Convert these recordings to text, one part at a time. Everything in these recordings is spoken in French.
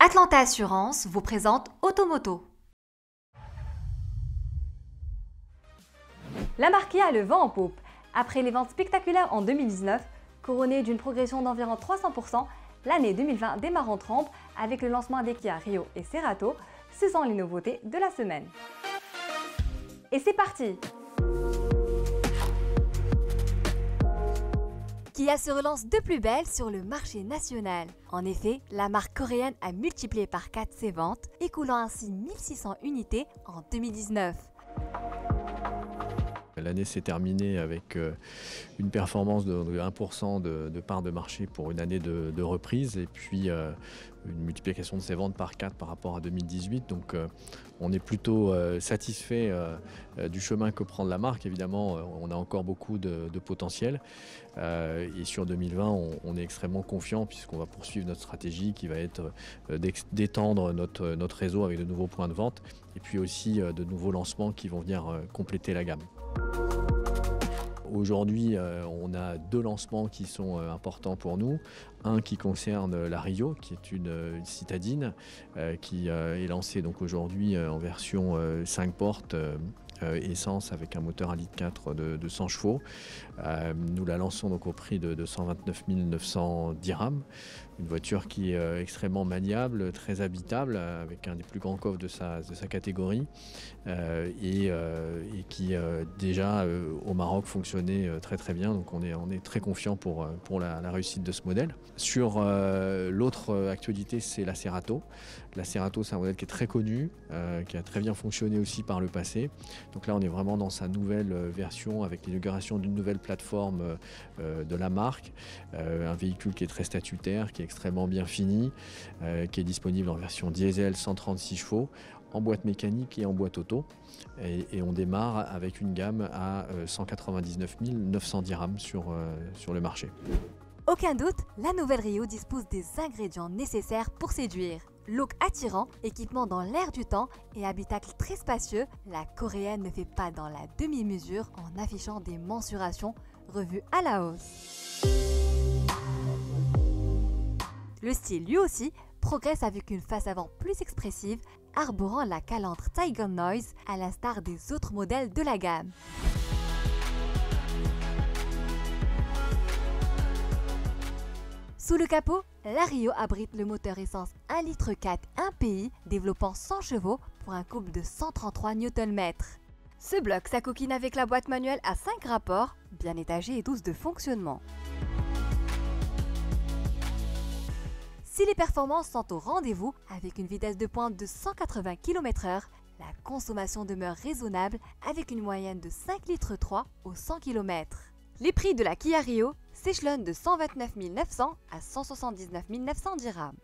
Atlanta Assurance vous présente Automoto. La marque Kia a le vent en poupe. Après les ventes spectaculaires en 2019, couronnée d'une progression d'environ 300%, l'année 2020 démarre en trompe avec le lancement des Kia Rio et Cerato. Ce sont les nouveautés de la semaine. Et c'est parti! Kia se relance de plus belle sur le marché national. En effet, la marque coréenne a multiplié par 4 ses ventes, écoulant ainsi 1600 unités en 2019. L'année s'est terminée avec une performance de 1% de part de marché pour une année de reprise et puis une multiplication de ses ventes par 4 par rapport à 2018. Donc on est plutôt satisfait du chemin que prend la marque. Évidemment, on a encore beaucoup de potentiel et sur 2020, on est extrêmement confiant puisqu'on va poursuivre notre stratégie qui va être d'étendre notre réseau avec de nouveaux points de vente et puis aussi de nouveaux lancements qui vont venir compléter la gamme. Aujourd'hui, on a 2 lancements qui sont importants pour nous. Un qui concerne la Rio, qui est une citadine qui est lancée donc aujourd'hui en version 5 portes essence avec un moteur 1,4 litre de 100 chevaux. Nous la lançons donc au prix de 129 900 dirhams. Une voiture qui est extrêmement maniable, très habitable, avec un des plus grands coffres de sa catégorie et qui déjà au Maroc fonctionnait très bien. Donc on est très confiant pour la réussite de ce modèle. Sur l'autre actualité, c'est la Cerato. La Cerato, c'est un modèle qui est très connu, qui a très bien fonctionné aussi par le passé. Donc là, on est vraiment dans sa nouvelle version avec l'inauguration d'une nouvelle plateforme de la marque. Un véhicule qui est très statutaire, qui est extrêmement bien fini, qui est disponible en version diesel 136 chevaux, en boîte mécanique et en boîte auto. Et on démarre avec une gamme à 199 900 dirhams sur le marché. Aucun doute, la nouvelle Rio dispose des ingrédients nécessaires pour séduire. Look attirant, équipement dans l'air du temps et habitacle très spacieux, la coréenne ne fait pas dans la demi-mesure en affichant des mensurations revues à la hausse. Le style lui aussi progresse avec une face avant plus expressive, arborant la calandre Tiger Noise à l'instar des autres modèles de la gamme. Sous le capot, la Rio abrite le moteur essence 1,4 litre 1PI développant 100 chevaux pour un couple de 133 Nm. Ce bloc s'acoquine avec la boîte manuelle à 5 rapports, bien étagée et douce de fonctionnement. Si les performances sont au rendez-vous, avec une vitesse de pointe de 180 km/h, la consommation demeure raisonnable avec une moyenne de 5,3 litres au 100 km. Les prix de la Kia Rio s'échelonnent de 129 900 à 179 900 dirhams.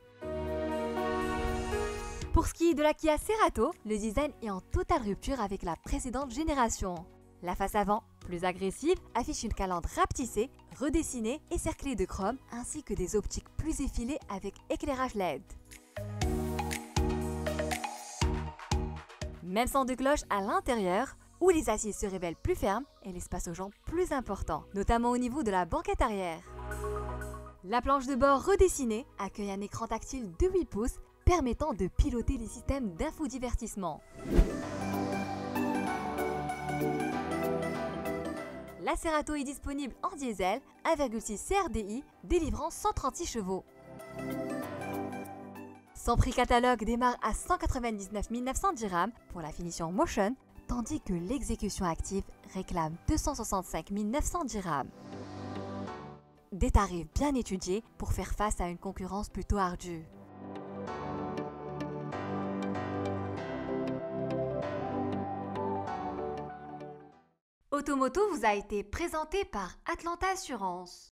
Pour ce qui est de la Kia Cerato, le design est en totale rupture avec la précédente génération. La face avant, plus agressive, affiche une calandre rapetissée, redessinée et cerclée de chrome, ainsi que des optiques plus effilées avec éclairage LED. Même son de cloche à l'intérieur, où les assises se révèlent plus fermes et l'espace aux jambes plus important, notamment au niveau de la banquette arrière. La planche de bord redessinée accueille un écran tactile de 8 pouces permettant de piloter les systèmes d'infodivertissement. La Cerato est disponible en diesel 1,6 CRDI délivrant 136 chevaux. Son prix catalogue démarre à 199 900 dirhams pour la finition Motion, tandis que l'exécution active réclame 265 900 dirhams. Des tarifs bien étudiés pour faire face à une concurrence plutôt ardue. Automoto vous a été présenté par Atlanta Assurance.